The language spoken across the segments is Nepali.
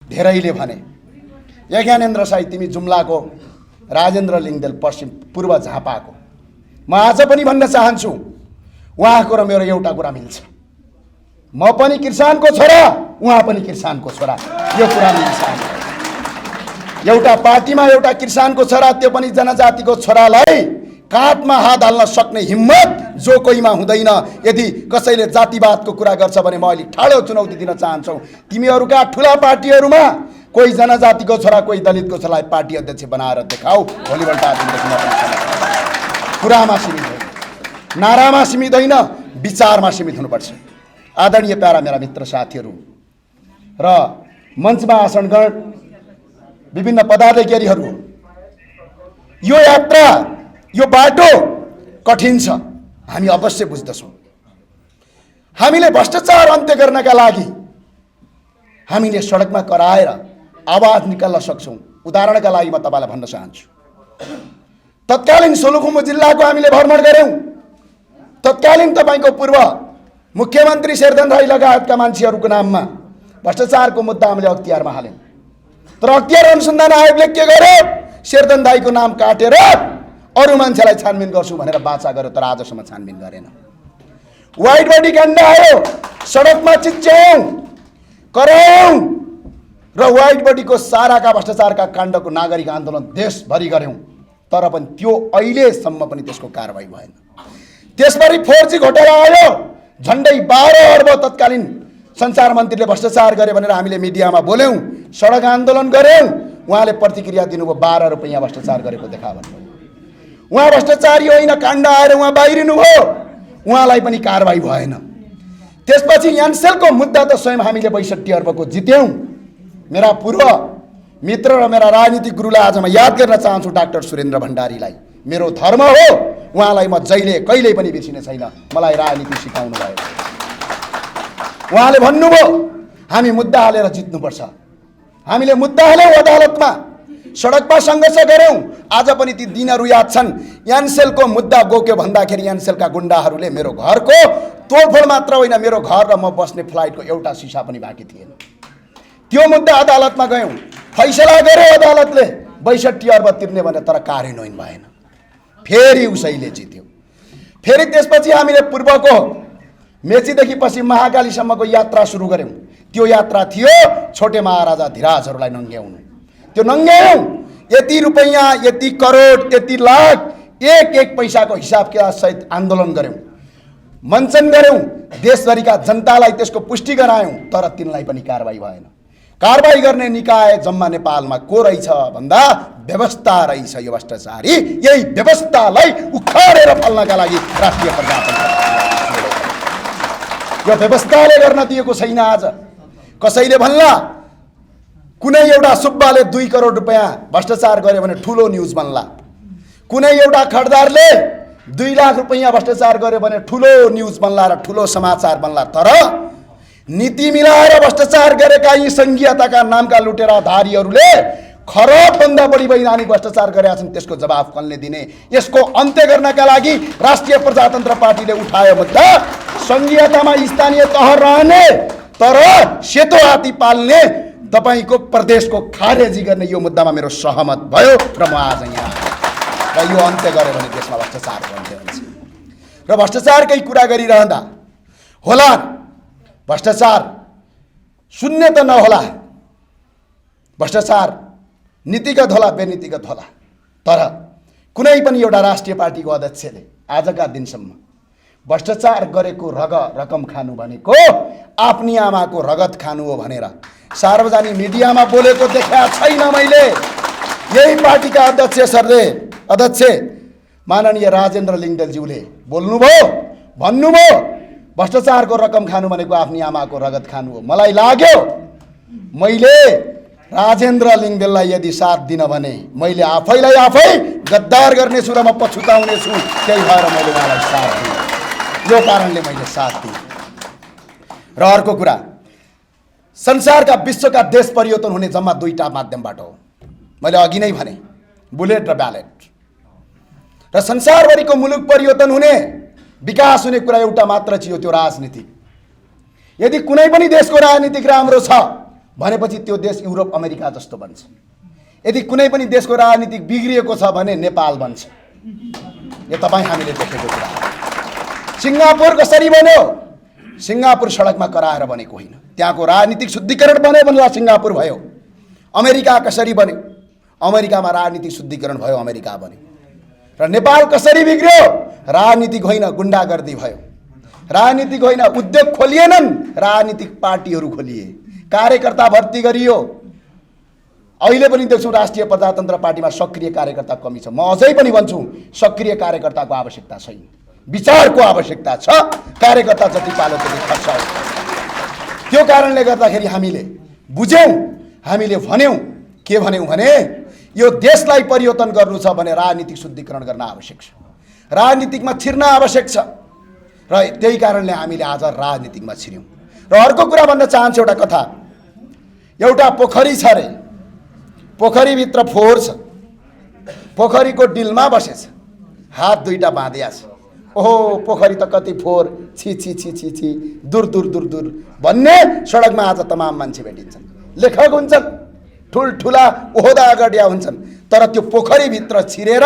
धेरैले भने यज्ञानेन्द्र साई तिमी जुम्लाको, राजेन्द्र लिङ्गदेल पश्चिम पूर्व झापाको। म आज पनि भन्न चाहन्छु उहाँको र मेरो एउटा कुरा मिल्छ। म पनि किसानको छोरा, उहाँ पनि किसानको छोरा, यो कुरा मिल्छ। एउटा पार्टीमा एउटा किसानको छोरा, त्यो पनि जनजातिको छोरालाई काठमा हात हाल्न सक्ने हिम्मत जो कोहीमा हुँदैन। यदि कसैले जातिवादको कुरा गर्छ भने म अहिले ठाडो चुनौती दिन चाहन्छु, तिमीहरूका ठुला पार्टीहरूमा कोही जनजातिको छोरा, कोही दलितको छोरालाई पार्टी अध्यक्ष बनाएर देखाऊ। भोलिपल्ट कुरामा सीमित होइन, नारामा सीमित होइन, विचारमा सीमित हुनुपर्छ। आदरणीय प्यारा मेरा मित्र साथीहरू र मञ्चमा आसनगण, विभिन्न पदाधिकारीहरू, यो यात्रा, यो बाटो कठिन छ, हामी अवश्य बुझ्दछौँ। हामीले भ्रष्टाचार अन्त्य गर्नका लागि हामीले सडकमा कराएर आवाज निकाल्न सक्छौँ। उदाहरणका लागि म तपाईँलाई भन्न चाहन्छु, तत्कालीन सोलुखुम्बु जिल्लाको हामीले भ्रमण गऱ्यौँ। तत्कालीन तपाईँको पूर्व मुख्यमन्त्री शेरधन राई लगायतका मान्छेहरूको नाममा भ्रष्टाचारको मुद्दा हामीले अख्तियारमा हाल्यौँ। तर अख्तियार अनुसन्धान आयोगले के गर्यो? शेरधन राईको नाम काटेर अरू मान्छेलाई छानबिन गर्छु भनेर बाचा गर्यो, तर आजसम्म छानबिन गरेन। व्हाइट बडी काण्ड आयो, सडकमा चिच्यायौँ, करायौँ र व्हाइट बडीको साराका भ्रष्टाचारका काण्डको नागरिक आन्दोलन देशभरि गऱ्यौँ, तर पनि त्यो अहिलेसम्म पनि त्यसको कारबाही भएन। त्यसपछि 4G घोटाला आयो, झन्डै 12 अर्ब तत्कालीन सञ्चार मन्त्रीले भ्रष्टाचार गरे भनेर हामीले मिडियामा बोल्यौँ, सडक आन्दोलन गऱ्यौँ। उहाँले प्रतिक्रिया दिनुभयो, 12 रुपैयाँ भ्रष्टाचार गरेको देखा भन्नुभयो। उहाँ भ्रष्टाचारी होइन, काण्ड आएर उहाँ बाहिरिनु भयो, उहाँलाई पनि कारबाही भएन। त्यसपछि यान्सेलको मुद्दा त स्वयं हामीले 62 अर्बको जित्यौँ। मेरा पूर्व मित्र र मेरा राजनीतिक गुरुलाई आज म याद गर्न चाहन्छु, डाक्टर सुरेन्द्र भण्डारीलाई। मेरो धर्म हो, उहाँलाई म जहिले कहिल्यै पनि बिर्सिने छैन, मलाई राजनीति सिकाउनु भयो। उहाँले भन्नुभयो हामी मुद्दा हालेर जित्नुपर्छ। हामीले मुद्दा हाल्यौँ अदालतमा, सडकमा सङ्घर्ष गऱ्यौँ। आज पनि ती दिनहरू याद छन्। यान्सेलको मुद्दा गोक्यो भन्दाखेरि यान्सेलका गुन्डाहरूले मेरो घरको तोडफोड मात्र होइन, मेरो घर र म बस्ने फ्लाइटको एउटा सिसा पनि बाँकी थिएन। त्यो मुद्दा अदालतमा गयौँ, फैसला गर्यो अदालतले 62 अर्ब तिर्ने भने, तर कार्यान्वयन भएन। फेरि उसैले जित्यो। फेरि त्यसपछि हामीले पूर्वको मेचीदेखि पश्चिम महाकालीसम्मको यात्रा सुरु गऱ्यौँ। त्यो यात्रा थियो छोटे महाराजा धिराजहरूलाई नङ्ग्याउनु। त्यो नङ्ग्यायौँ, यति रुपैयाँ, यति करोड, यति लाख, एक पैसाको हिसाब किताब सहित आन्दोलन गऱ्यौँ, मञ्चन गऱ्यौँ, देशभरिका जनतालाई त्यसको पुष्टि गरायौँ, तर तिनलाई पनि कारबाही भएन। कारबाही गर्ने निकाय जम्मा नेपालमा को रहेछ भन्दा व्यवस्था रहेछ। यो भ्रष्टाचारी, यही व्यवस्थालाई उखाडेर फाल्नका लागि राष्ट्रिय प्रजातन्त्र यो व्यवस्थाले गर्न दिएको छैन। आज कसैले भन्ला कुनै एउटा सुब्बाले 2 करोड रुपैयाँ भ्रष्टाचार गर्यो भने ठुलो न्युज बन्ला, कुनै एउटा खड्दारले 2 लाख रुपैयाँ भ्रष्टाचार गर्यो भने ठुलो न्युज बन्ला र ठुलो समाचार बन्ला। तर नीति मिलाएर भ्रष्टाचार गरेका यी संघीयताका नामका लुटेराधारीहरूले खरबभन्दा बढी वैधानिक भ्रष्टाचार गरेका छन्। त्यसको जवाफ कसले दिने? यसको अन्त्य गर्नका लागि राष्ट्रिय प्रजातन्त्र पार्टीले उठायो मुद्दा संघीयतामा स्थानीय तह रहने तर सेतो हात्ती पाल्ने तपाईको प्रदेशको खारेजी गर्ने यो मुद्दामा मेरो सहमत भयो र म आज यहाँ र यो अन्त्य गर्यो भने देशमा भ्रष्टाचारको अन्त्य हुन्छ। र भ्रष्टाचारकै कुरा गरिरहँदा होला, भ्रष्टाचार शून्य त नहोला, भ्रष्टाचार नीतिगत होला बेनीतिगत होला, तर कुनै पनि एउटा राष्ट्रिय पार्टीको अध्यक्षले आजका दिनसम्म भ्रष्टाचार गरेको रकम खानु भनेको आफ्नी आमाको रगत खानु हो भनेर सार्वजनिक मिडियामा बोलेको देखा छैन मैले। यही पार्टीका अध्यक्ष माननीय राजेन्द्र लिङ्गदेलज्यूले बोल्नुभयो, भन्नुभयो भ्रष्टाचारको रकम खानु भनेको आफ्नी आमाको रगत खानु हो। मलाई लाग्यो मैले राजेन्द्र लिङ्गदेललाई यदि साथ दिन भने मैले आफैलाई आफै गद्दार गर्नेछु र म पछुताउने छु। त्यही भएर मैले उहाँलाई साथ दिएँ, यो कारणले मैले साथ दिएँ। र अर्को कुरा, संसारका विश्वका देश परिवर्तन हुने जम्मा 2टा माध्यमबाट हो। मैले अघि नै भने बुलेट र ब्यालेट। र संसारभरिको मुलुक परिवर्तन हुने, विकास हुने कुरा एउटा मात्र थियो, त्यो राजनीति। यदि कुनै पनि देशको राजनीतिक राम्रो छ भनेपछि त्यो देश युरोप अमेरिका जस्तो बन्छ। यदि कुनै पनि देशको राजनीति बिग्रिएको छ भने नेपाल बन्छ। यो तपाईँ हामीले देखेको कुरा हो। सिङ्गापुर कसरी बन्यो? सिङ्गापुर सडकमा कराएर बनेको होइन, त्यहाँको राजनीतिक शुद्धिकरण बन्यो भनेर सिङ्गापुर भयो। अमेरिका कसरी बन्यो? अमेरिकामा राजनीतिक शुद्धिकरण भयो, अमेरिका बन्यो। र नेपाल कसरी बिग्रियो? राजनीतिक होइन, गुण्डागर्दी भयो। राजनीतिक होइन, उद्योग खोलिएनन्, राजनीतिक पार्टीहरू खोलिए, कार्यकर्ता भर्ती गरियो। अहिले पनि देख्छौँ राष्ट्रिय प्रजातन्त्र पार्टीमा सक्रिय कार्यकर्ता कमी छ। म अझै पनि भन्छु सक्रिय कार्यकर्ताको आवश्यकता छैन, विचारको आवश्यकता छ। कार्यकर्ता जति पालो त्यति खर्च हो। त्यो कारणले गर्दाखेरि हामीले बुझ्यौँ, हामीले भन्यौँ। के भन्यौँ भने यो देशलाई परिवर्तन गर्नु छ भने राजनीतिक शुद्धिकरण गर्न आवश्यक छ, राजनीतिकमा छिर्न आवश्यक छ। र त्यही कारणले हामीले आज राजनीतिकमा छिर्यौँ। र अर्को कुरा भन्न चाहन्छु, एउटा कथा। एउटा पोखरी छ रे, पोखरीभित्र फोहोर छ, पोखरीको डिलमा बसेछ, हात दुईटा बाँधिया छ। ओहो पोखरी त कति फोहोर, छि छि छि छि छि, दूर दूर दूर दूर भन्ने सडकमा आज तमाम मान्छे भेटिन्छन्, लेखक हुन्छन्, ठुल्ठुला ओहदा अगाडिया हुन्छन्। तर त्यो पोखरीभित्र छिरेर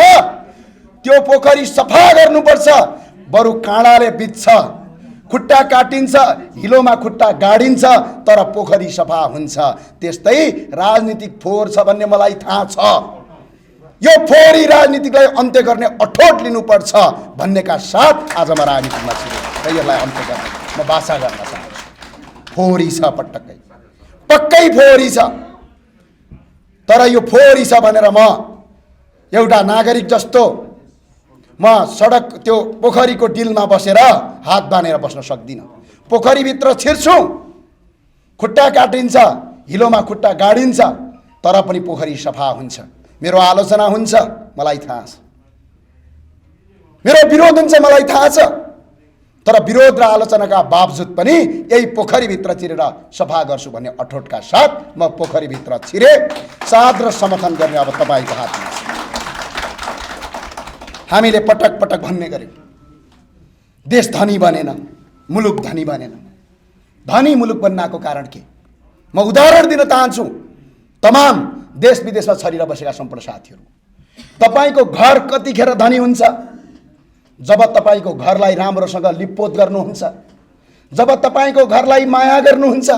त्यो पोखरी सफा गर्नुपर्छ। बरु काँडाले बित्छ, खुट्टा काटिन्छ, हिलोमा खुट्टा गाडिन्छ, तर पोखरी सफा हुन्छ। त्यस्तै राजनीतिक फोहोर छ भन्ने मलाई थाहा छ। यो फोहोरी राजनीतिलाई अन्त्य गर्ने अठोट लिनुपर्छ भन्नेका साथ आज म राजनीतिमा छु र यसलाई अन्त्य गर्ने म बाचा गर्न चाहन्छु। फोहोरी छ, पटक्कै पक्कै फोहोरी छ। तर यो फोहोरी छ भनेर म एउटा नागरिक जस्तो म सडक त्यो पोखरीको डिलमा बसेर हात बाँधेर बस्न सक्दिनँ। पोखरीभित्र छिर्छु, खुट्टा काटिन्छ, हिलोमा खुट्टा गाडिन्छ, तर पनि पोखरी सफा हुन्छ। मेरो आलोचना हुन्छ, मलाई थाहा छ, मेरो विरोध हुन्छ, मलाई थाहा छ। तर विरोध र आलोचनाका बावजुद पनि यही पोखरीभित्र छिरेर सफा गर्छु भन्ने अठोटका साथ म पोखरीभित्र छिरे। साथ र समर्थन गर्ने अब तपाईँको हातमा छ। हामीले पटक पटक भन्ने गर्यौँ, देश धनी बनेन, मुलुक धनी बनेन। धनी मुलुक बन्नको कारण के? म उदाहरण दिन चाहन्छु। तमाम देश विदेशमा छरिएर बसेका सम्पूर्ण साथीहरू, तपाईँको घर कतिखेर धनी हुन्छ? जब तपाईँको घरलाई राम्रोसँग लिपपोत गर्नुहुन्छ, जब तपाईँको घरलाई माया गर्नुहुन्छ,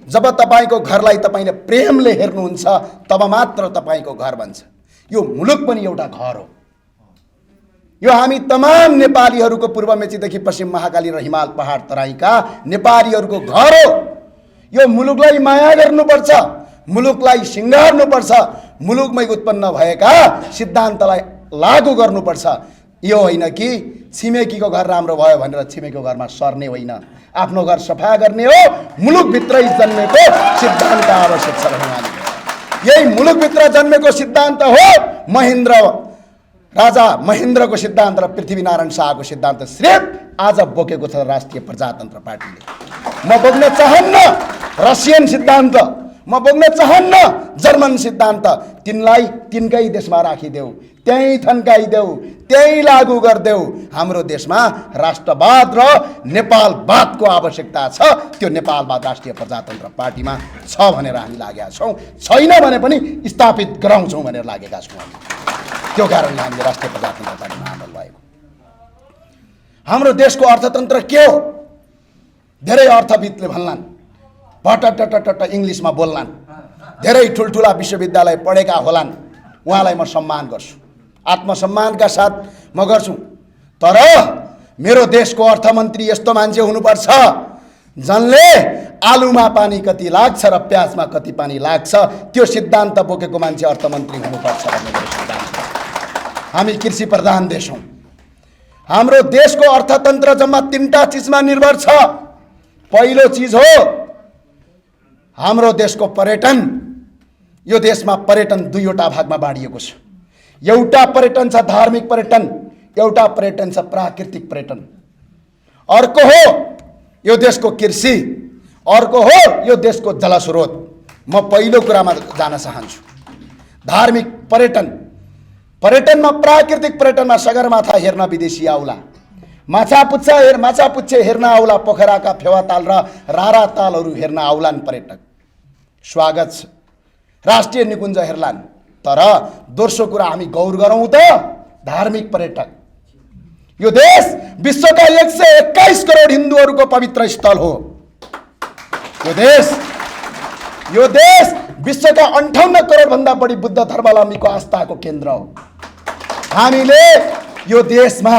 जब तपाईँको घरलाई तपाईँले प्रेमले हेर्नुहुन्छ, तब मात्र तपाईँको घर बन्छ। यो मुलुक पनि एउटा घर हो। यो हामी तमाम नेपालीहरूको पूर्व मेचीदेखि पश्चिम महाकाली र हिमाल पहाड तराईका नेपालीहरूको घर हो। यो मुलुकलाई माया गर्नुपर्छ, मुलुकलाई सिँगार्नुपर्छ, मुलुकमै उत्पन्न भएका सिद्धान्तलाई लागू गर्नुपर्छ। यो होइन कि छिमेकीको घर राम्रो भयो भनेर छिमेकीको घरमा सर्ने होइन, आफ्नो घर सफा गर्ने हो। मुलुकभित्रै जन्मेको सिद्धान्त आवश्यक छ भने यही मुलुकभित्र जन्मेको सिद्धान्त हो राजा महेन्द्रको सिद्धान्त र पृथ्वीनारायण शाहको सिद्धान्त सिर्फ आज बोकेको छ राष्ट्रिय प्रजातन्त्र पार्टीले। म बोक्न चाहन्न रसियन सिद्धान्त, म बोक्न चाहन्न जर्मन सिद्धान्त। तिनलाई तिनकै देशमा राखिदेऊ, त्यहीँ थन्काइदेऊ, त्यहीँ लागू गरिदेऊ। हाम्रो देशमा राष्ट्रवाद र नेपालवादको आवश्यकता छ। त्यो नेपालवाद राष्ट्रिय प्रजातन्त्र पार्टीमा छ भनेर हामी लागेका छौँ, छैन भने पनि स्थापित गराउँछौँ भनेर लागेका छौँ हामी। त्यो कारणले हामीले राष्ट्रिय प्रजातन्त्र पार्टीमा आन्दोलन भएको। हाम्रो देशको अर्थतन्त्र के हो? धेरै अर्थविदले भन्लान्, भटटटटट इङ्ग्लिसमा बोल्लान्, धेरै ठुल्ठुला विश्वविद्यालय पढेका होलान्, उहाँलाई म सम्मान गर्छु, आत्मसम्मानका साथ म गर्छु। तर मेरो देशको अर्थमन्त्री यस्तो मान्छे हुनुपर्छ जसले आलुमा पानी कति लाग्छ र प्याजमा कति पानी लाग्छ त्यो सिद्धान्त बोकेको मान्छे अर्थमन्त्री हुनुपर्छ भन्ने मेरो सिद्धान्त। हामी कृषि प्रधान देश हौँ। हाम्रो देशको अर्थतन्त्र जम्मा 3टा चिजमा निर्भर छ। पहिलो चिज हो हाम्रो देशको पर्यटन। यो देशमा पर्यटन 2वटा भागमा बाँडिएको छ। एउटा पर्यटन छ धार्मिक पर्यटन, एउटा पर्यटन छ प्राकृतिक पर्यटन। अर्को हो यो देशको कृषि, अर्को हो यो देशको जलस्रोत। म पहिलो कुरामा जान चाहन्छु, धार्मिक पर्यटन। पर्यटनमा प्राकृतिक पर्यटनमा सगरमाथा हेर्न विदेशी आउला, माछापुच्छे हेर्न आउला, पोखराका फेवाताल र रारा तालहरू हेर्न आउलान् पर्यटक। स्वागत छ, राष्ट्रिय निकुञ्ज हेर्लान्। तर दोस्रो कुरा हामी गौर गरौँ त धार्मिक पर्यटक। यो देश विश्वका 121 करोड हिन्दूहरूको पवित्र स्थल हो। यो देश विश्वका 58 करोड भन्दा बढी बुद्ध धर्मावलम्बीको आस्थाको केन्द्र हो। हामीले यो देशमा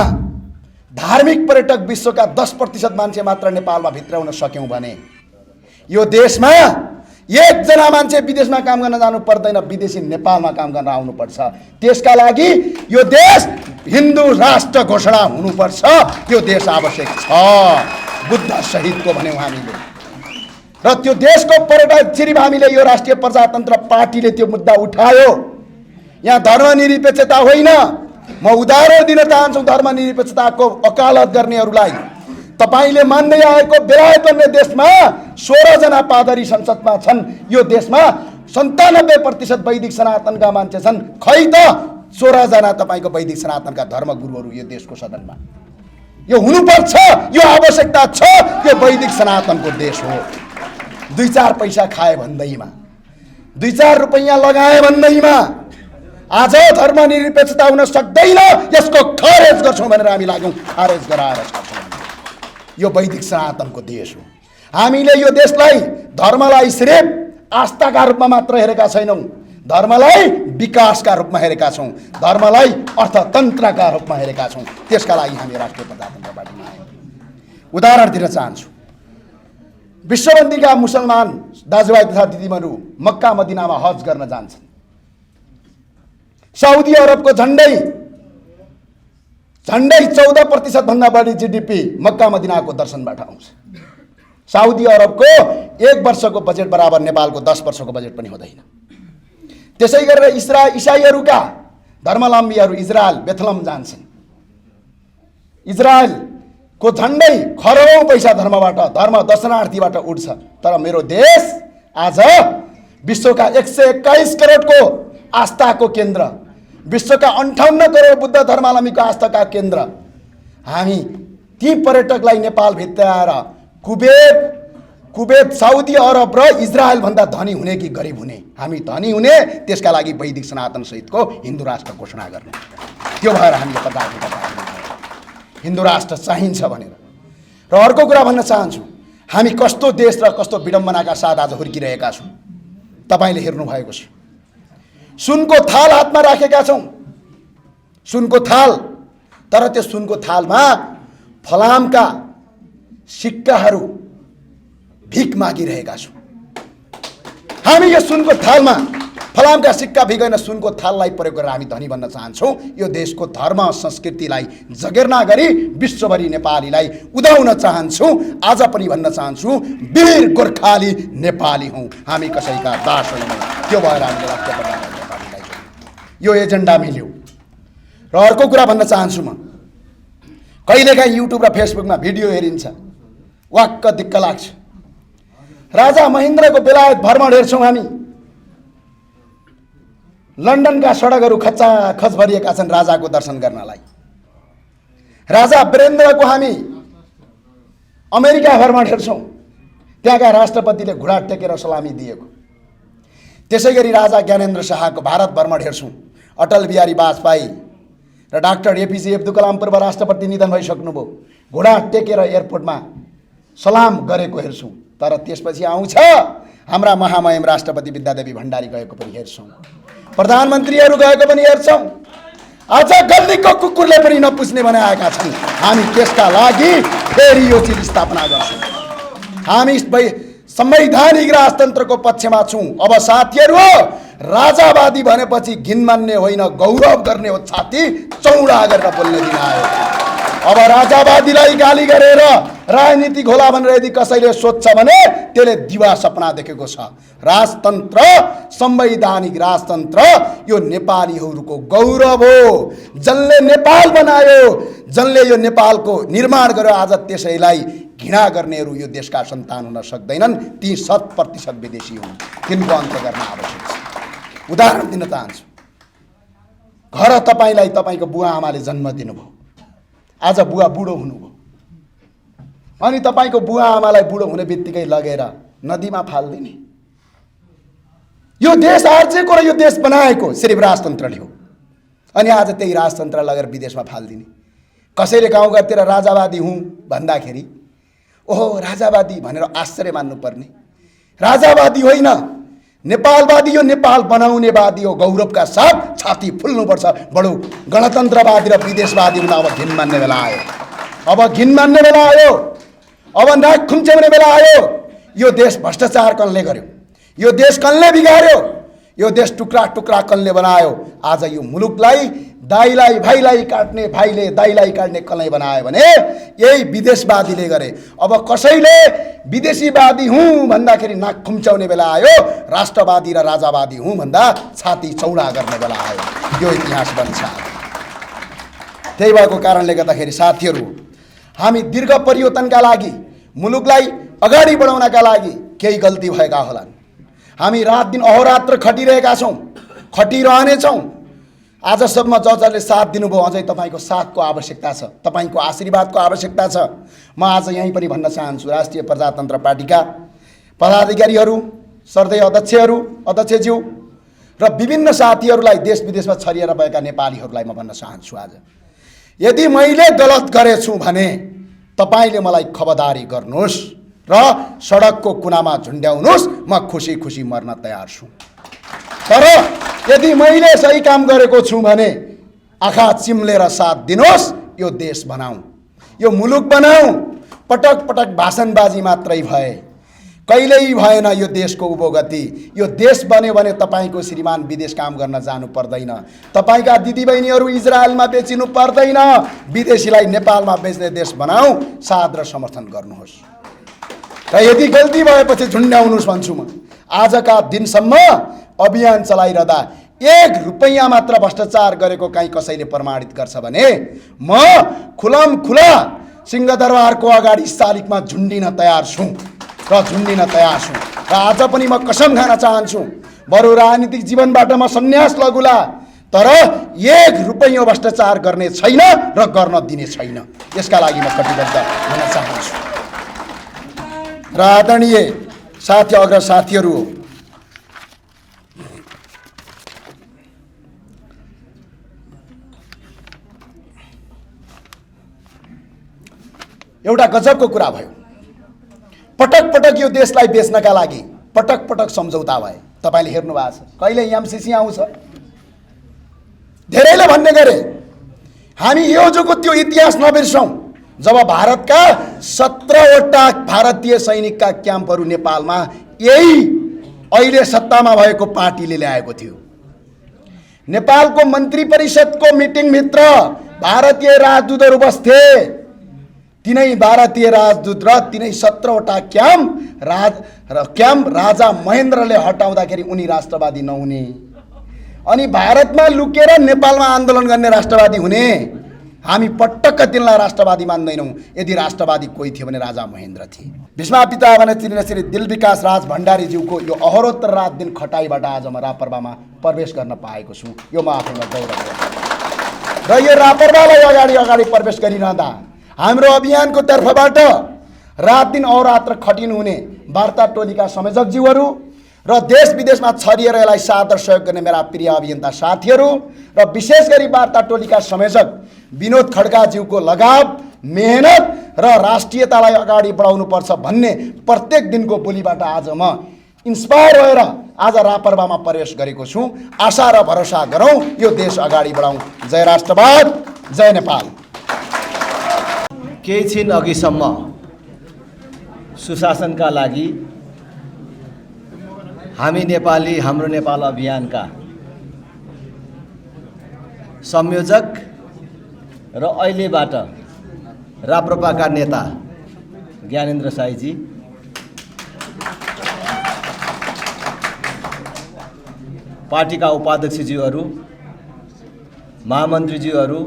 धार्मिक पर्यटक विश्वका 10% मान्छे मात्र नेपालमा भित्राउन सक्यौं भने यो देशमा एकजना मान्छे विदेशमा काम गर्न जानु पर्दैन, विदेशी नेपालमा काम गर्न आउनुपर्छ। त्यसका लागि यो देश हिन्दू राष्ट्र घोषणा हुनुपर्छ। त्यो देश आवश्यक छ बुद्ध सहितको भन्यौं हामीले। र त्यो देशको पर्यटक सिर्फ हामीले यो राष्ट्रिय प्रजातन्त्र पार्टीले त्यो मुद्दा उठायो। यहाँ धर्मनिरपेक्षता होइन, म उदाहरण दिन चाहन्छु धर्मनिरपेक्षताको वकालत गर्नेहरूलाई। तपाईले मान्दै आएको बेलायत भन्ने देशमा 16 जना पादरी संसदमा छन्। यो देशमा 97% वैदिक सनातनका मान्छे छन्। खै त 16 जना तपाईको वैदिक सनातनका धर्मगुरुहरू यो देशको सदनमा। यो हुनुपर्छ, यो आवश्यकता छ। यो वैदिक सनातनको देश हो। 2-4 पैसा खाए भन्दैमा, 2-4 रुपैयाँ लगाए भन्दैमा आज धर्मनिरपेक्षता हुन सक्दैन। यसको खारेज गर्छौं भनेर हामी लाग्यौं, खारेज गराएर छाड्छौं। यो वैदिक सनातनको देश हो। हामीले यो देशलाई धर्मलाई सिर्फ आस्थाका रूपमा मात्र हेरेका छैनौं, धर्मलाई विकासका रूपमा हेरेका छौं, धर्मलाई अर्थतन्त्रका रूपमा हेरेका छौं। त्यसका लागि हामी राष्ट्रिय प्रजातन्त्र पार्टीमा आयौं। उदाहरण दिन चाहन्छु, विश्वबन्दीका मुसलमान दाजुभाइ तथा दिदीबहिनीहरू मक्का मदिनामा हज गर्न जान्छन्। साउदी अरबको झण्डै 14% भन्दा बढी जीडीपी मक्का मदिनाको दर्शनबाट आउँछ। साउदी अरबको 1 वर्षको बजेट बराबर नेपालको 10 वर्षको बजेट पनि हुँदैन। त्यसै गरेर इसाईहरूका धर्मावलम्बीहरू इजरायल बेथलम जान्छन्। इजरायलको झण्डै खरबौं पैसा धर्म दर्शनार्थीबाट उठ्छ। तर मेरो देश आज विश्वका 121 करोडको आस्थाको केन्द्र, विश्वका 58 करोड बुद्ध धर्मावलम्बीको आस्थाका केन्द्र। हामी ती पर्यटकलाई नेपाल भित्राएर कुवेत साउदी अरब र इजरायल भन्दा धनी हुने कि गरिब हुने? हामी धनी हुने। त्यसका लागि वैदिक सनातन सहितको हिन्दू राष्ट्र घोषणा गर्ने। त्यो भएर हामीले हिन्दू राष्ट्र चाहिन्छ भनेर। र अर्को कुरा भन्न चाहन्छु, हामी कस्तो देश र कस्तो विडम्बनाका साथ आज हुर्किरहेका छौं। तपाईले हेर्नु भएको छ, सुनको थाल हातमा राखेका छौं, सुनको थाल। तर त्यो सुनको थालमा फलामका सिक्काहरू भिख मागिरहेका छौं। हामी यो सुनको थालमा फलामका सिक्का भिख होइन, सुनको थाललाई प्रयोग गरेर हामी धनी बन्न चाहन्छौं। यो देशको धर्म संस्कृतिलाई जगेर्ना गरी विश्वभरि नेपालीलाई उदाउन चाहन्छौं। आज पनि भन्न चाहन्छु, वीर गोर्खाली नेपाली हौं, हामी कसैका दास होइनौं। त्यो भएर हामीले राष्ट्रिय प्रजातन्त्र यो एजेन्डा मिल्यो। र अर्को कुरा भन्न चाहन्छु, म कहिलेकाहीँ युट्युब र फेसबुकमा भिडियो हेरिन्छ, वाक्क दिक्क लाग्छ। राजा महेन्द्रको बेलायत भ्रमण हेर्छौं हामी। लन्डनका सडकहरू खचाखच भरिएका छन् राजाको दर्शन गर्नलाई। राजा वीरेन्द्रको हामी अमेरिका भ्रमण हेर्छौं, त्यहाँका राष्ट्रपतिले घुँडा टेकेर सलामी दिएको। त्यसै गरी राजा ज्ञानेन्द्र शाहको भारत भ्रमण हेर्छौं। अटल बिहारी वाजपेयी र डाक्टर एपीजे अब्दुल कलाम पूर्व राष्ट्रपति निधन भइसक्नुभयो, घुँडा टेकेर एयरपोर्टमा सलाम गरेको हेर्छौं। तर त्यसपछि आउँछ हाम्रा महामहिम राष्ट्रपति विद्यादेवी भण्डारी गएको पनि हेर्छौं, प्रधानमन्त्रीहरू गएको पनि हेर्छौं। आज गल्लीको कुकुरले पनि नपुस्ने बनाएका छन्। हामी त्यसका लागि फेरि यो चिज स्थापना गर्छौं। हामी संवैधानिक राजतन्त्रको पक्षमा छौं। अब साथीहरू, राजावादी भनेपछि घिन मान्ने होइन, गौरव गर्ने हो। छाती चौडा गरेर बोल्ने दिन आयो। अब राजावादीलाई गाली गरेर राजनीति होला भनेर यदि कसैले सोध्छ भने त्यसले दिवा सपना देखेको छ। राजतन्त्र, संवैधानिक राजतन्त्र यो नेपालीहरूको गौरव हो। जसले नेपाल बनायो, जसले यो नेपालको निर्माण गर्यो, आज त्यसैलाई घृणा गर्नेहरू यो देशका सन्तान हुन सक्दैनन्। ती 100% विदेशी हुन्। तिनको अन्त गर्न आवश्यक छ। उदाहरण दिन चाहन्छु, घर तपाईलाई तपाईको बुवा आमाले जन्म दिनुभयो, आज बुवा बुढो हुनुभयो, अनि तपाईको बुवा आमालाई बुढो हुने बित्तिकै लगेर नदीमा फाल्दिने, यो देश आर्जेको र यो देश बनाएको सिर्फ राजतन्त्रले हो। अनि आज त्यही राजतन्त्र लगेर विदेशमा फालिदिने। कसैले गाउँघरतिर राजावादी हुँ भन्दाखेरि ओहो राजावादी भनेर आश्चर्य मान्नुपर्ने। राजावादी होइन, नेपालवादी हो, नेपाल बनाउनेवादी हो। गौरवका साथ छाती फुल्नुपर्छ। बडो गणतन्त्रवादी र विदेशवादी हुन अब घिन मान्ने बेला आयो। अब घिन मान्ने बेला आयो। अब नाक खुम्च्याउने बेला आयो। यो देश भ्रष्टाचार कसले गर्यो? यो देश कसले बिगार्यो? यो देश टुक्रा टुक्रा कसले बनायो? आज यो मुलुकलाई दाइलाई भाइलाई काट्ने, भाइले दाइलाई काट्ने कसले बनायो भने यही विदेशवादीले गरे। अब कसैले विदेशीवादी हुँ भन्दाखेरि नाक खुम्च्याउने बेला आयो। राष्ट्रवादी र राजावादी हुँ भन्दा छाती चौडा गर्ने बेला आयो। यो इतिहास बन्छ। त्यही भएको कारणले गर्दाखेरि साथीहरू, हामी दीर्घ परिवर्तनका लागि, मुलुकलाई अगाडि बढाउनका लागि केही गल्ती भएका होलान्। हामी रात दिन अहोरात्र खटिरहेका छौँ, खटिरहनेछौँ। आजसम्म जजले साथ दिनुभयो, अझै तपाईँको साथको आवश्यकता छ, तपाईँको आशीर्वादको आवश्यकता छ। म आज यहीँ पनि भन्न चाहन्छु, राष्ट्रिय प्रजातन्त्र पार्टीका पदाधिकारीहरू, सर्दै अध्यक्षहरू, अध्यक्षज्यू र विभिन्न साथीहरूलाई, देश विदेशमा छरिएर भएका नेपालीहरूलाई म भन्न चाहन्छु, आज यदि मैले गलत गरेछु भने तपाईँले मलाई खबरदारी गर्नुहोस् र सडकको कुनामा झुन्ड्याउनुहोस्। म खुसी खुसी मर्न तयार छु। तर यदि मैले सही काम गरेको छु भने आँखा चिम्लेर साथ दिनुहोस्। यो देश बनाऊ, यो मुलुक बनाऊ। पटक पटक भाषणबाजी मात्रै भए, कहिल्यै भएन यो देशको उभोगति। यो देश बन्यो भने तपाईँको श्रीमान विदेश काम गर्न जानु पर्दैन, तपाईँका दिदीबहिनीहरू इजरायलमा बेचिनु पर्दैन। विदेशीलाई नेपालमा बेच्ने देश बनाऊ। साथ र समर्थन गर्नुहोस्। र यदि गल्ती भएपछि झुन्ड्याउनुहोस् भन्छु म। आजका दिनसम्म अभियान चलाइरहँदा 1 रुपैयाँ मात्र भ्रष्टाचार गरेको कहीँ कसैले प्रमाणित गर्छ भने म खुला सिंहदरबारको अगाडि शालिगमा झुन्डिन तयार छु र झुन्डिन तयार छु। र आज पनि म कसम खान चाहन्छु, बरु राजनीतिक जीवनबाट म सन्यास लगुला, तर 1 रुपैयाँ भ्रष्टाचार गर्ने छैन र गर्न दिने छैन। यसका लागि म कटिबद्ध हुन चाहन्छु। र आदरणीय साथी अग्र साथीहरू, एउटा गजबको कुरा भयो। पटक पटक यो देशलाई बेच्नका लागि पटक पटक सम्झौता भए। तपाईँले हेर्नु भएको छ, कहिले एमसीसी आउँछ। धेरैले भन्ने गरे हामी योजको त्यो इतिहास नबिर्सौँ जब भारतका 17वटा भारतीय सैनिकका क्याम्पहरू नेपालमा यही अहिले सत्तामा भएको पार्टीले ल्याएको थियो। नेपालको मन्त्री परिषदको मिटिङभित्र भारतीय राजदूतहरू बस्थे। तिनै भारतीय राजदूत र तिनै 17वटा क्याम्प राजा महेन्द्रले हटाउँदाखेरि उनी राष्ट्रवादी नहुने, अनि भारतमा लुकेर नेपालमा आन्दोलन गर्ने राष्ट्रवादी हुने। हामी पटक्क तिनलाई राष्ट्रवादी मान्दैनौँ। यदि राष्ट्रवादी कोही थियो भने राजा महेन्द्र थिए। भीष्मा पिता भने चिनिने श्री दिल विकास राज भण्डारीज्यूको यो अहोरात्र रात दिन खटाइबाट आज म रापरबामा प्रवेश गर्न पाएको छु। यो म आफैमा गौरव गर्छु। र यो रापरबालाई अगाडि प्रवेश गरिरहँदा हाम्रो अभियानको तर्फबाट रात दिन अहोरात्र खटिनुहुने वार्ता टोलीका संयोजकज्यूहरू र देश विदेशमा छरिएर यसलाई सादर सहयोग गर्ने मेरा प्रिय अभियन्ता साथीहरू र विशेष गरी वार्ता टोलीका संयोजक विनोद खड्काज्यूको लगाव, मेहनत र राष्ट्रियतालाई अगाडि बढाउनुपर्छ भन्ने प्रत्येक दिनको बोलीबाट आज म इन्स्पायर भएर आज रापरबामा प्रवेश गरेको छु। आशा र भरोसा गरौँ, यो देश अगाडि बढाउँ। जय राष्ट्रवाद, जय नेपाल। केही छिन अघिसम्म सुशासनका लागि हामी नेपाली हाम्रो नेपाल अभियानका संयोजक र अहिलेबाट राप्रपाका नेता ज्ञानेन्द्र साईजी, पार्टीका उपाध्यक्षज्यूहरू, महामन्त्रीज्यूहरू,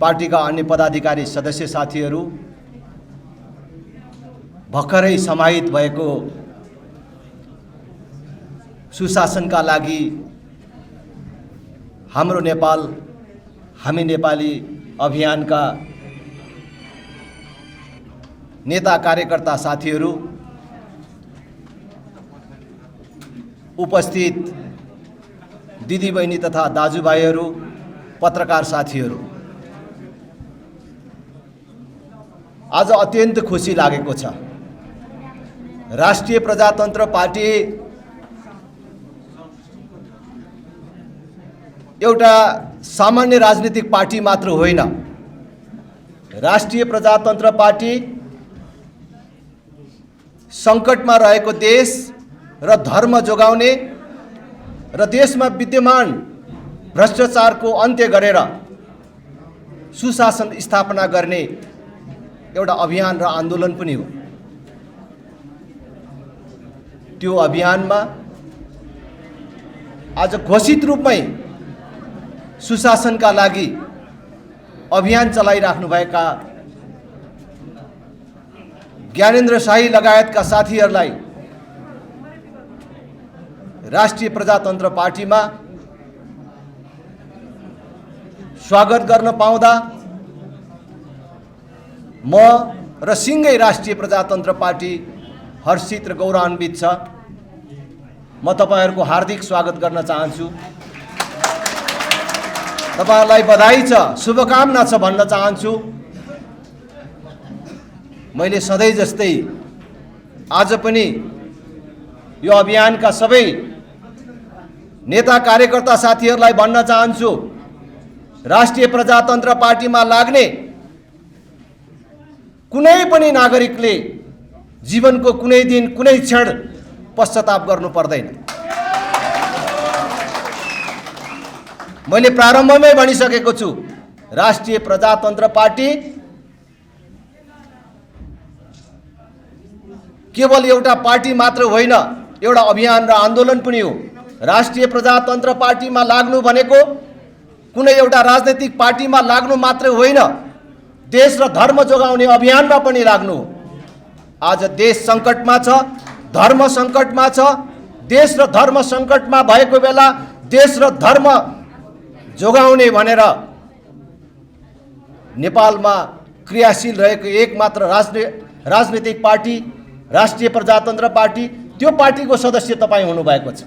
पार्टीका अन्य पदाधिकारी सदस्य साथीहरू, भर्खरै समाहित भएको सुशासनका लागि हाम्रो नेपाल हामी नेपाली अभियानका नेता कार्यकर्ता साथीहरू, उपस्थित दिदीबहिनी तथा दाजुभाइहरू, पत्रकार साथीहरू, आज अत्यन्त खुसी लागेको छ। राष्ट्रिय प्रजातन्त्र पार्टी एउटा सामान्य राजनीतिक पार्टी मात्र होइन। राष्ट्रिय प्रजातन्त्र पार्टी सङ्कटमा रहेको देश र धर्म जोगाउने र देशमा विद्यमान भ्रष्टाचारको अन्त्य गरेर सुशासन स्थापना गर्ने एउटा अभियान र आन्दोलन पनि हो। त्यो अभियानमा आज घोषित रूपमै सुशासनका लागि अभियान चलाइराख्नुभएका ज्ञानेन्द्र शाही लगायतका साथीहरूलाई राष्ट्रिय प्रजातन्त्र पार्टीमा स्वागत गर्न पाउँदा म र सिङ्गै राष्ट्रिय प्रजातन्त्र पार्टी हर्षित र गौरवान्वित छ। म तपाईहरूको हार्दिक स्वागत गर्न चाहन्छु। तपाईहरूलाई बधाई छ, शुभकामना छ भन्न चाहन्छु। मैले सधैँ जस्तै आज पनि यो अभियानका सबै नेता कार्यकर्ता साथीहरूलाई भन्न चाहन्छु, राष्ट्रिय प्रजातन्त्र पार्टीमा लाग्ने कुनै पनि नागरिकले जीवनको कुनै दिन कुनै क्षण पश्चाताप गर्नु पर्दैन। मैले प्रारम्भमै भनिसकेको छु, राष्ट्रिय प्रजातन्त्र पार्टी केवल एउटा पार्टी मात्र होइन, एउटा अभियान र आन्दोलन पनि हो। राष्ट्रिय प्रजातन्त्र पार्टीमा लाग्नु भनेको कुनै एउटा राजनैतिक पार्टीमा लाग्नु मात्र होइन, देश र धर्म जोगाउने अभियानमा पनि लाग्नु हो। आज देश सङ्कटमा छ, धर्म सङ्कटमा छ। देश र धर्म सङ्कटमा भएको बेला देश र धर्म जोगाउने भनेर नेपालमा क्रियाशील रहेको एकमात्र राजनीतिक पार्टी राष्ट्रिय प्रजातन्त्र पार्टी, त्यो पार्टीको सदस्य तपाईँ हुनुभएको छ।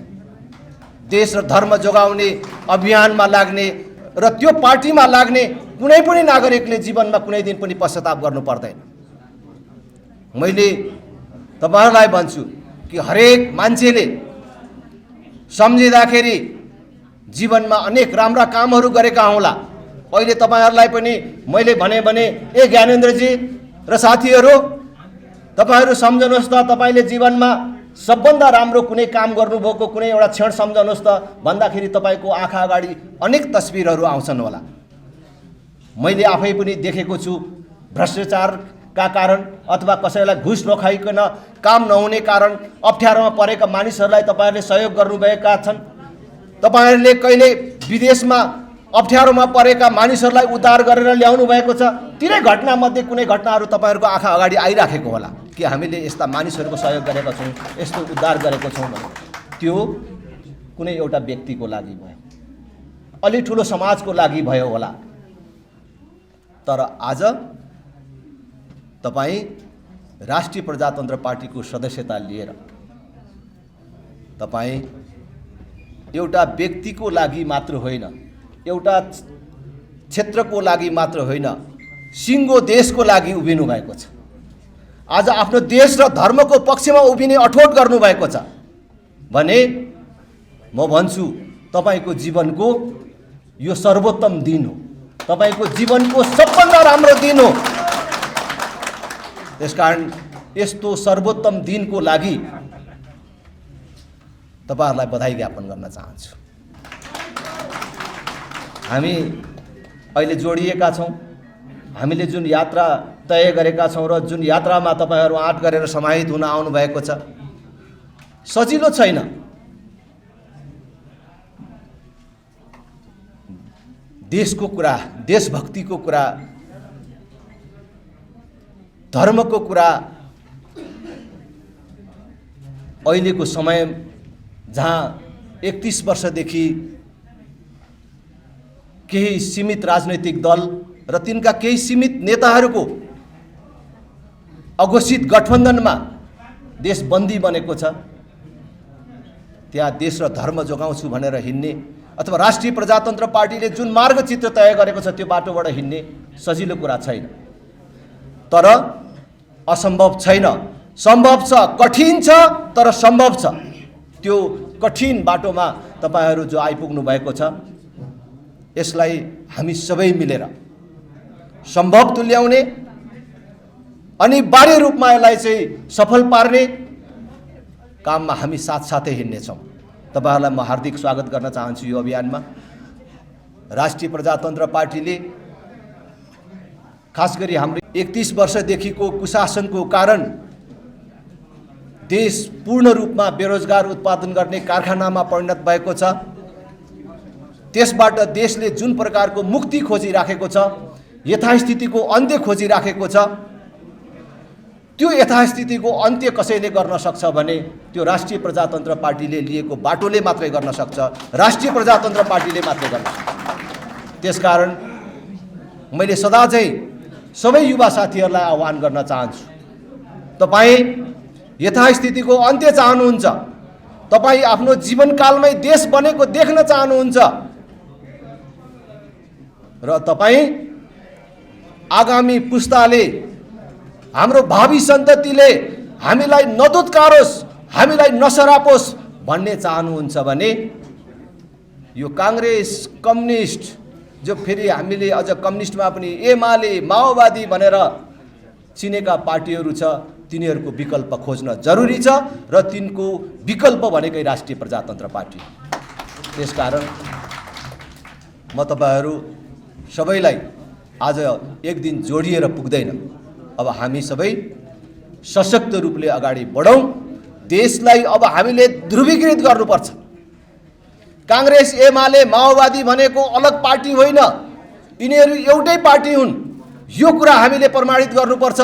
देश र धर्म जोगाउने अभियानमा लाग्ने र त्यो पार्टीमा लाग्ने कुनै पनि नागरिकले जीवनमा कुनै दिन पनि पश्चाताप गर्नु पर्दैन। मैले तपाईहरूलाई भन्छु कि हरेक मान्छेले सम्झिँदाखेरि जीवनमा अनेक राम्रा कामहरू गरेका होला। अहिले तपाईहरूलाई पनि मैले भने ए ज्ञानेन्द्रजी र साथीहरू, तपाईहरू सम्झनुहोस् त, तपाईँले जीवनमा सबभन्दा राम्रो कुनै काम गर्नुभएको कुनै एउटा क्षण सम्झनुहोस् त भन्दाखेरि तपाईँको आँखा अगाडि अनेक तस्बिरहरू आउँछन् होला। मैले आफै पनि देखेको छु, भ्रष्टाचारका कारण अथवा कसैलाई घुस नखाइकन काम नहुने कारण अप्ठ्यारोमा परेका मानिसहरूलाई तपाईँहरूले सहयोग गर्नुभएका छन्। तपाईहरूले कहिले विदेशमा अप्ठ्यारोमा परेका मानिसहरूलाई उद्धार गरेर ल्याउनु भएको छ। तिनै घटनामध्ये कुनै घटनाहरू तपाईँहरूको आँखा अगाडि आइराखेको होला कि हामीले यस्ता मानिसहरूको सहयोग गरेका छौँ, यस्तो उद्धार गरेको छौँ भने। त्यो कुनै एउटा व्यक्तिको लागि भयो, अलि ठुलो समाजको लागि भयो होला। तर आज तपाईँ राष्ट्रिय प्रजातन्त्र पार्टीको सदस्यता लिएर तपाईँ एउटा व्यक्तिको लागि मात्र होइन, एउटा क्षेत्रको लागि मात्र होइन, सिङ्गो देशको लागि उभिनु भएको छ। आज आफ्नो देश र धर्मको पक्षमा उभिने अठोट गर्नुभएको छ भने म भन्छु तपाईँको जीवनको यो सर्वोत्तम दिन हो, तपाईँको जीवनको सबभन्दा राम्रो दिन हो। त्यसकारण यस्तो सर्वोत्तम दिनको लागि तपाईहरूलाई बधाई ज्ञापन गर्न चाहन्छु। हामी अहिले जोडिएका छौँ। हामीले जुन यात्रा तय गरेका छौँ र जुन यात्रामा तपाईहरू आँट गरेर समाहित हुन आउनुभएको छ, सजिलो छैन। देशको कुरा, देशभक्तिको कुरा, धर्मको कुरा अहिलेको समय जहाँ 31 वर्षदेखि केही सीमित राजनैतिक दल र तिनका केही सीमित नेताहरूको अघोषित गठबन्धनमा देश बन्दी बनेको छ। त्यहाँ देश र धर्म जोगाउँछु भनेर हिँड्ने अथवा राष्ट्रिय प्रजातन्त्र पार्टीले जुन मार्गचित्र तय गरेको छ त्यो बाटोबाट हिँड्ने सजिलो कुरा छैन। तर असम्भव छैन, सम्भव छ, कठिन छ तर सम्भव छ। त्यो कठिन बाटोमा तपाईहरू जो आइपुग्नु भएको छ यसलाई हामी सबै मिलेर सम्भव तुल्याउने अनिवार्य रूपमा यसलाई चाहिँ सफल पार्ने काममा हामी साथसाथै हिँड्नेछौँ। तपाईहरूलाई म हार्दिक स्वागत गर्न चाहन्छु यो अभियानमा। राष्ट्रिय प्रजातन्त्र पार्टीले खास गरी हाम्रो 31 वर्षदेखिको कुशासनको कारण देश पूर्ण रूपमा बेरोजगार उत्पादन गर्ने कारखानामा परिणत भएको छ। त्यसबाट देशले जुन प्रकारको मुक्ति खोजिराखेको छ, यथास्थितिको अन्त्य खोजिराखेको छ, त्यो यथास्थितिको अन्त्य कसैले गर्न सक्छ भने त्यो राष्ट्रिय प्रजातन्त्र पार्टीले लिएको बाटोले मात्रै गर्न सक्छ, राष्ट्रिय प्रजातन्त्र पार्टीले मात्रै गर्न सक्छ। त्यसकारण मैले सदा चाहिँ सबै युवा साथीहरूलाई आह्वान गर्न चाहन्छु, तपाईँ यथास्थितिको अन्त्य चाहनुहुन्छ, तपाईँ आफ्नो जीवनकालमै देश बनेको देख्न चाहनुहुन्छ र तपाईँ आगामी पुस्ताले, हाम्रो भावी सन्ततिले हामीलाई नदुत्कारोस्, हामीलाई नसरापोस् भन्ने चाहनुहुन्छ भने यो काङ्ग्रेस, कम्युनिस्ट, जो फेरि हामीले अझ कम्युनिस्टमा पनि एमाले, माओवादी भनेर चिनेका पार्टीहरू छ, तिनीहरूको विकल्प खोज्न जरुरी छ र तिनको विकल्प भनेकै राष्ट्रिय प्रजातन्त्र पार्टी। त्यसकारण म तपाईहरू सबैलाई आज एक दिन जोडिएर पुग्दैन, अब हामी सबै सशक्त रूपले अगाडि बढौँ। देशलाई अब हामीले ध्रुवीकृत गर्नुपर्छ। काङ्ग्रेस, एमाले, माओवादी भनेको अलग पार्टी होइन, यिनीहरू एउटै पार्टी हुन्। यो कुरा हामीले प्रमाणित गर्नुपर्छ।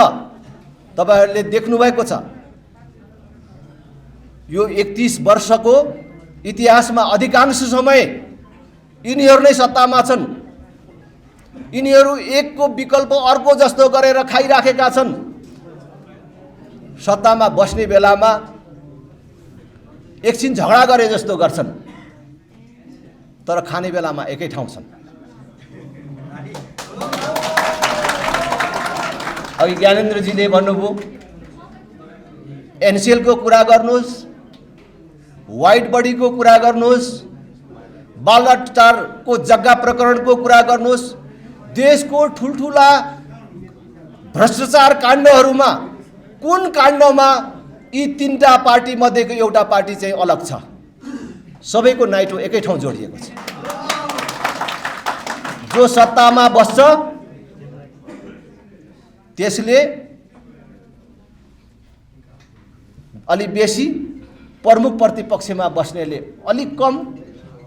तपाईहरूले देख्नुभएको छ यो 31 वर्षको इतिहासमा अधिकांश समय यिनीहरू नै सत्तामा छन्। यिनीहरू एकको विकल्प अर्को जस्तो गरेर खाइराखेका छन्। सत्तामा बस्ने बेलामा एकछिन झगडा गरे जस्तो गर्छन्, तर खाने बेलामा एकै ठाउँ छन्। अघि ज्ञानेन्द्रजीले भन्नुभयो एनसिएलको कुरा गर्नुहोस्, वाइट बडीको कुरा गर्नुहोस्, बालटारको जग्गा प्रकरणको कुरा गर्नुहोस्, देशको ठुल्ठुला भ्रष्टाचार काण्डहरूमा कुन काण्डमा यी तीनटा पार्टी मध्येको एउटा पार्टी चाहिँ अलग छ? सबैको नाइटो एकै ठाउँ जोडिएको छ। जो सत्तामा बस्छ त्यसले अलि बेसी, प्रमुख प्रतिपक्षमा बस्नेले अलिक कम,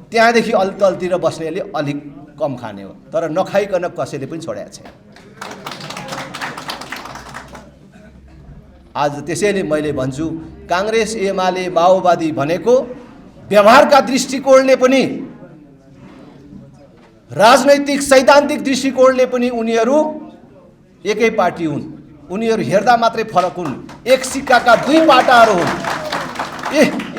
त्यहाँदेखि अलि तलतिर बस्नेले अलिक कम खाने हो, तर नखाइकन कसैले पनि छोडेको छैन। आज त्यसैले मैले भन्छु काङ्ग्रेस, एमाले, माओवादी भनेको व्यवहारका दृष्टिकोणले पनि, राजनैतिक सैद्धान्तिक दृष्टिकोणले पनि उनीहरू एकै पार्टी हुन्। उनीहरू हेर्दा मात्रै फरक हुन्, एक सिक्काका दुई पाटाहरू हुन्।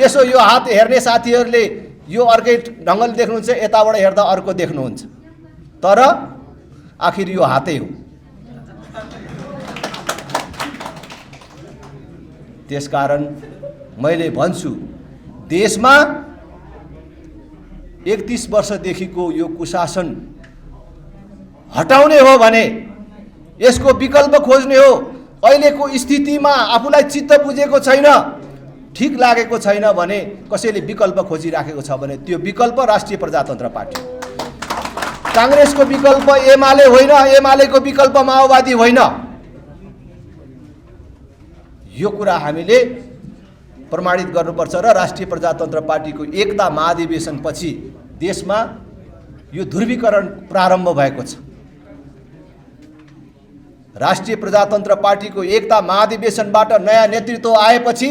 यसो यो हात हेर्ने साथीहरूले यो अर्कै ढङ्गले देख्नुहुन्छ, यताबाट हेर्दा अर्को देख्नुहुन्छ, तर आखिर यो हातै हो। त्यसकारण मैले भन्छु देशमा 31 वर्षदेखिको यो कुशासन हटाउने हो भने, यसको विकल्प खोज्ने हो। अहिलेको स्थितिमा आफूलाई चित्त बुझेको छैन, ठिक लागेको छैन भने, कसैले विकल्प खोजिराखेको छ भने त्यो विकल्प राष्ट्रिय प्रजातन्त्र पार्टी। काङ्ग्रेसको विकल्प एमाले होइन, एमालेको विकल्प माओवादी होइन। यो कुरा हामीले प्रमाणित गर्नुपर्छ र राष्ट्रिय प्रजातन्त्र पार्टीको एकता महाधिवेशनपछि देशमा यो ध्रुवीकरण प्रारम्भ भएको छ। राष्ट्रिय प्रजातन्त्र पार्टीको एकता महाधिवेशनबाट नयाँ नेतृत्व आएपछि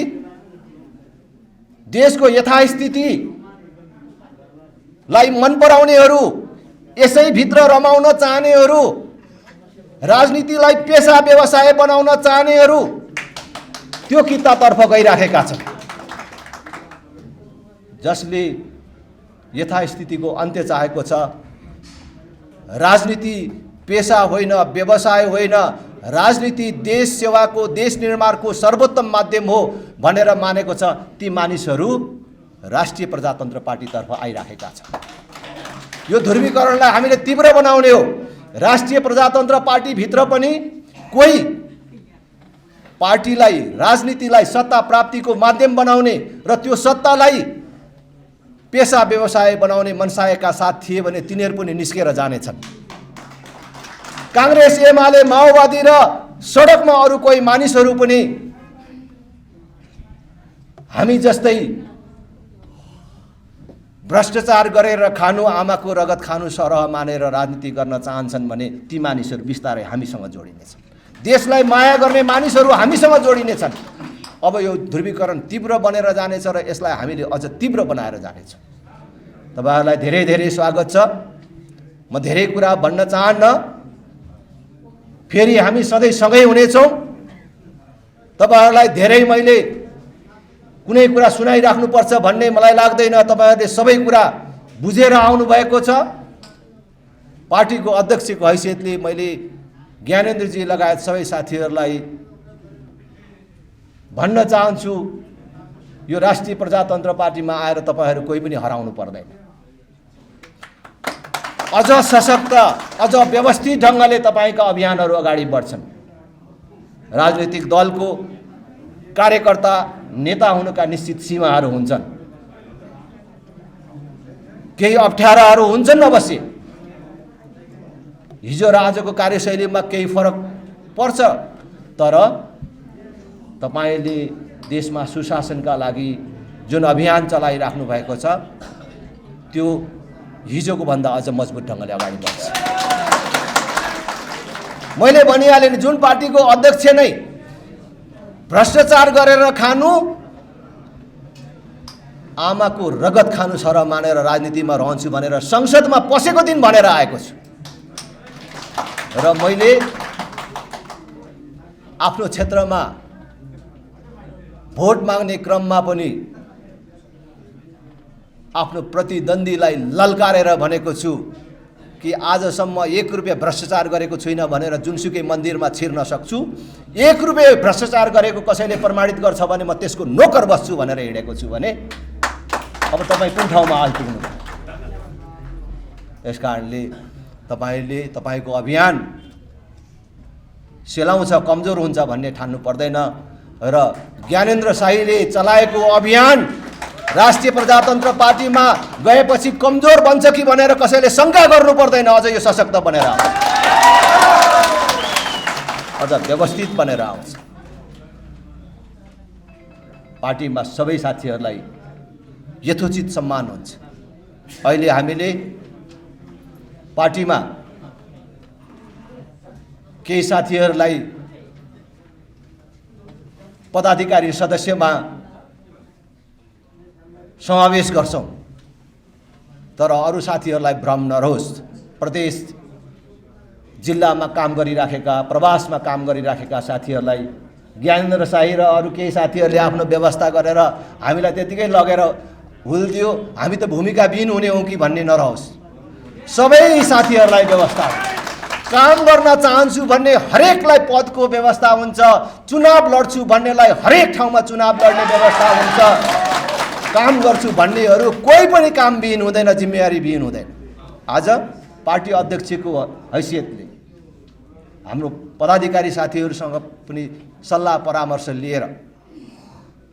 देशको यथास्थितिलाई मन पराउनेहरू, यसैभित्र रमाउन चाहनेहरू, राजनीतिलाई पेसा व्यवसाय बनाउन चाहनेहरू त्यो कितातर्फ गइराखेका छन्। जसले यथास्थितिको अन्त्य चाहेको छ। राजनीति पेशा होइन, व्यवसाय होइन, राजनीति देश सेवाको, देश निर्माणको सर्वोत्तम माध्यम हो भनेर मानेको छ। ती मानिसहरू राष्ट्रिय प्रजातन्त्र पार्टीतर्फ आइराखेका छन्। यो ध्रुवीकरणलाई हामीले तीव्र बनाउने हो। राष्ट्रिय प्रजातन्त्र पार्टीभित्र पनि कोही पार्टीलाई, राजनीतिलाई सत्ता प्राप्तिको माध्यम बनाउने र त्यो सत्तालाई पेशा व्यवसाय बनाउने मनसायका साथ थिए भने तिनीहरू पनि निस्केर जानेछन्। कांग्रेस, एमाले, माओवादी र सडकमा अरू कोही मानिसहरू पनि हामी जस्तै भ्रष्टाचार गरेर खानु, आमाको रगत खानु सरह मानेर राजनीति गर्न चाहन्छन् भने ती मानिसहरू बिस्तारै हामीसँग जोडिनेछन्। देशलाई माया गर्ने मानिसहरू हामीसँग जोडिनेछन्। अब यो ध्रुवीकरण तीव्र बनेर जानेछ र यसलाई हामीले अझ तीव्र बनाएर जानेछौँ। तपाईहरुलाई धेरै धेरै स्वागत छ। म धेरै कुरा भन्न चाहन्न। फेरि हामी सधैँ सँगै हुनेछौँ। तपाईहरुलाई धेरै मैले कुनै कुरा सुनाइराख्नुपर्छ भन्ने मलाई लाग्दैन। तपाईहरुले सबै कुरा बुझेर आउनु भएको छ। पार्टीको अध्यक्षको हैसियतले मैले ज्ञानेन्द्रजी लगायत सबै साथीहरूलाई भन्न चाहन्छु, यो राष्ट्रिय प्रजातन्त्र पार्टीमा आएर तपाईहरु कोही पनि हराउनु पर्दैन। अझ सशक्त, अझ व्यवस्थित ढंगले तपाईका अभियानहरू अगाडि बढ्छन्। राजनीतिक दलको कार्यकर्ता, नेता हुनुका निश्चित सीमाहरू हुन्छन्। केही अप्ठ्याराहरू हुन्छन् अवश्य। हिजो र आजको कार्यशैलीमा केही फरक पर्छ, तर तपाईले देशमा सुशासनका लागि जुन अभियान चलाइराख्नु भएको छ त्यो हिजोको भन्दा अझ मजबुत ढंगले अगाडि बढ्छ। मैले भनिहालेँ, जुन पार्टीको अध्यक्ष नै भ्रष्टाचार गरेर खानु, आमाको रगत खानु सरह मानेर राजनीतिमा रहन्छु भनेर संसदमा पसेको दिन भनेर आएको छु। र मैले आफ्नो क्षेत्रमा भोट माग्ने क्रममा पनि आफ्नो प्रतिद्वन्दीलाई ललकारेर भनेको छु कि आजसम्म 1 रुपैयाँ भ्रष्टाचार गरेको छुइनँ भनेर जुनसुकै मन्दिरमा छिर्न सक्छु। 1 रुपैयाँ भ्रष्टाचार गरेको कसैले प्रमाणित गर्छ भने म त्यसको नोकर बस्छु भनेर हिँडेको छु भने अब तपाईँ कुन ठाउँमा आइपुग्नु। यसकारणले तपाईले तपाईको अभियान सेलाउँछ, कमजोर हुन्छ भन्ने ठान्नु पर्दैन। र ज्ञानेन्द्र शाहीले चलाएको अभियान राष्ट्रिय प्रजातन्त्र पार्टीमा गएपछि कमजोर बन्छ कि भनेर कसैले शंका गर्नु पर्दैन। अझ यो सशक्त बनेर आउँछ, अझ व्यवस्थित बनेर आउँछ। पार्टीमा सबै साथीहरूलाई यथोचित सम्मान हुन्छ। अहिले हामीले पार्टीमा केही साथीहरूलाई पदाधिकारी सदस्यमा समावेश गर्छौं, तर अरू साथीहरूलाई भ्रम नरहोस्। प्रदेश जिल्लामा काम गरिराखेका, प्रवासमा काम गरिराखेका साथीहरूलाई ज्ञानेन्द्र शाही र अरू केही साथीहरूले आफ्नो व्यवस्था गरेर हामीलाई त्यतिकै लगेर हुल्दियो, हामी त भूमिकाविहीन हुने हौं कि भन्ने नरहोस्। सबै साथीहरूलाई व्यवस्था काम गर्न चाहन्छु भन्ने हरेकलाई पदको व्यवस्था हुन्छ। चुनाव लड्छु भन्नेलाई हरेक ठाउँमा चुनाव लड्ने व्यवस्था हुन्छ। काम गर्छु भन्नेहरू कोही पनि काम विहीन हुँदैन, जिम्मेवारी विहीन हुँदैन। आज पार्टी अध्यक्षको हैसियतले हाम्रो पदाधिकारी साथीहरूसँग पनि सल्लाह परामर्श लिएर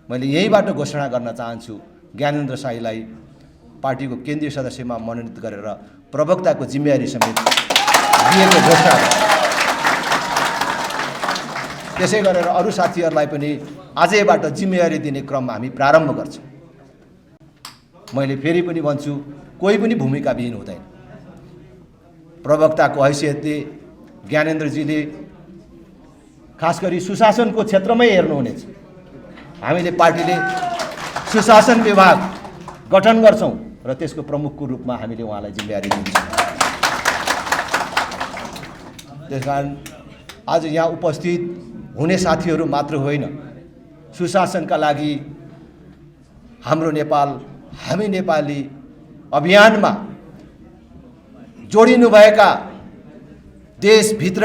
मैले यहीबाट घोषणा गर्न चाहन्छु, ज्ञानेन्द्र शाहीलाई पार्टीको केन्द्रीय सदस्यमा मनोनित गरेर प्रवक्ताको जिम्मेवारी समेत दिएको घोषणा गर्छु। त्यसै गरेर अरू साथीहरूलाई पनि आजैबाट जिम्मेवारी दिने क्रम हामी प्रारम्भ गर्छौँ। मैले फेरि पनि भन्छु, कोही पनि भूमिकाविहीन हुँदैन। प्रवक्ताको हैसियतले ज्ञानेन्द्रजीले खास गरी सुशासनको क्षेत्रमै हेर्नुहुनेछ। हामीले पार्टीले सुशासन विभाग गठन गर्छौं र त्यसको प्रमुखको रूपमा हामीले उहाँलाई जिम्मेवारी दिन्छौँ। त्यसकारण आज यहाँ उपस्थित हुने साथीहरू मात्र होइन, सुशासनका लागि हाम्रो नेपाल हामी नेपाली अभियानमा जोडिनुभएका देशभित्र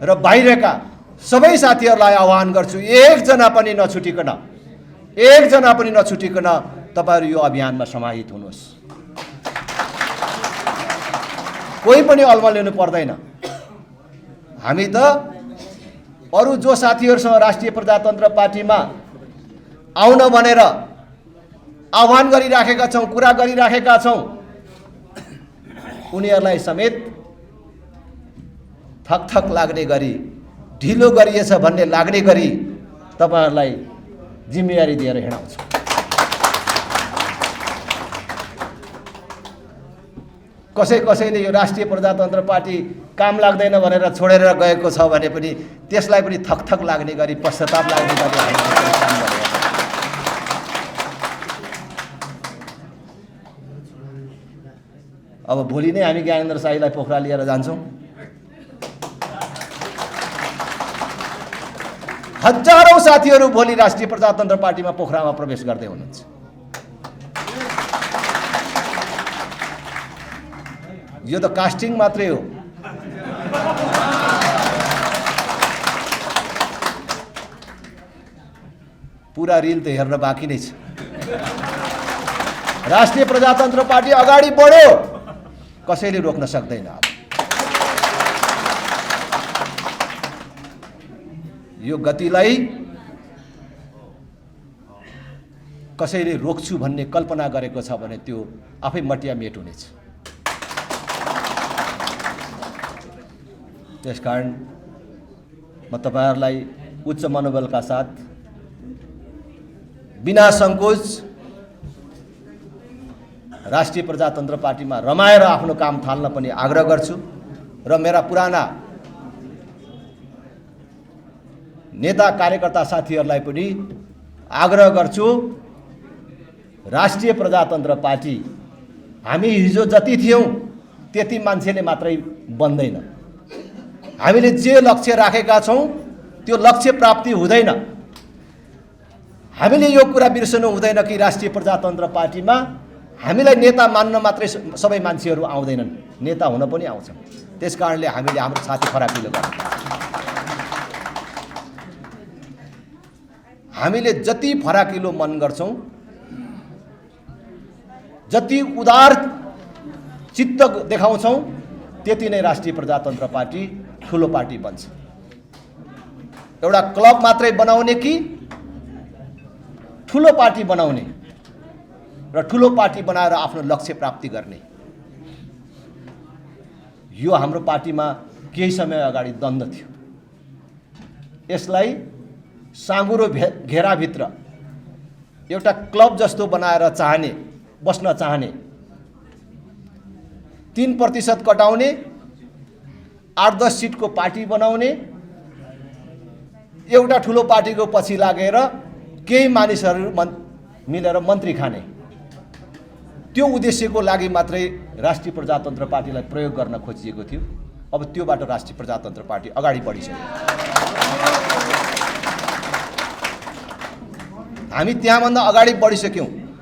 र बाहिरका सबै साथीहरूलाई आह्वान गर्छु, एकजना पनि नछुटिकन तपाईहरु यो अभियानमा समाहित हुनुहोस्। कोही पनि अल्मलिनु पर्दैन। हामी त अरु जो साथीहरुसँग राष्ट्रिय प्रजातन्त्र पार्टीमा आउन भनेर आह्वान गरिराखेका छौं, कुरा गरिराखेका छौं, उनीहरूलाई समेत थक लाग्ने गरी, ढिलो गरिएछ भन्ने लाग्ने गरी तपाईहरुलाई जिम्मेवारी दिएर हिँडाउँछु। कसैले यो राष्ट्रिय प्रजातन्त्र पार्टी काम लाग्दैन भनेर छोडेर गएको छ भने पनि त्यसलाई पनि थक लाग्ने गरी, पश्चाताप लाग्ने गरी हामी काम गरिरहेका छौं। अब भोलि नै हामी ज्ञानेन्द्र शाहीलाई पोखरा लिएर जान्छौं। हजारौं साथीहरू भोलि राष्ट्रिय प्रजातन्त्र पार्टीमा पोखरामा प्रवेश गर्दै हुनुहुन्छ। यो त कास्टिङ मात्रै हो। पूरा रिल त हेर्न बाँकी नै छ। राष्ट्रिय प्रजातन्त्र पार्टी अगाडि बढ्यो, कसैले रोक्न सक्दैन। यो गतिलाई कसैले रोक्छु भन्ने कल्पना गरेको छ भने त्यो आफै मटिया मेट हुनेछ। त्यसकारण म तपाईहरुलाई उच्च मनोबलका साथ बिना संकोच राष्ट्रिय प्रजातन्त्र पार्टीमा रमाएर आफ्नो काम थाल्न पनि आग्रह गर्छु र मेरा पुराना नेता कार्यकर्ता साथीहरूलाई पनि आग्रह गर्छु, राष्ट्रिय प्रजातन्त्र पार्टी हामी हिजो जति थियौं त्यति मान्छेले मात्रै बन्दैन। हामीले जे लक्ष्य राखेका छौं त्यो लक्ष्य प्राप्ति हुँदैन। हामीले यो कुरा बिर्सनु हुँदैन कि राष्ट्रिय प्रजातन्त्र पार्टीमा हामीलाई नेता मान्न मात्रै सबै मान्छेहरू आउँदैनन्, नेता हुन पनि आउँछन्। त्यसकारणले हामीले हाम्रो छाती फराकिलो गर्नुपर्छ। हामीले जति फराकिलो मन गर्छौं, जति उदार चित्त देखाउँछौं, त्यति नै राष्ट्रिय प्रजातन्त्र पार्टी ठुलो पार्टी बन्छ। एउटा क्लब मात्रै बनाउने कि ठुलो पार्टी बनाउने र ठुलो पार्टी बनाएर आफ्नो लक्ष्य प्राप्ति गर्ने, यो हाम्रो पार्टीमा केही समय अगाडि द्वन्द थियो। यसलाई साँगुरो घेराभित्र एउटा क्लब जस्तो बनाएर बस्न चाहने, 3% कटाउने, 8-10 सिटको पार्टी बनाउने, एउटा ठुलो पार्टीको पछि लागेर केही मानिसहरू मिलेर मन्त्री खाने, त्यो उद्देश्यको लागि मात्रै राष्ट्रिय प्रजातन्त्र पार्टीलाई प्रयोग गर्न खोजिएको थियो। अब त्योबाट राष्ट्रिय प्रजातन्त्र पार्टी अगाडि बढिसक्यो। हामी त्यहाँभन्दा अगाडि बढिसक्यौं।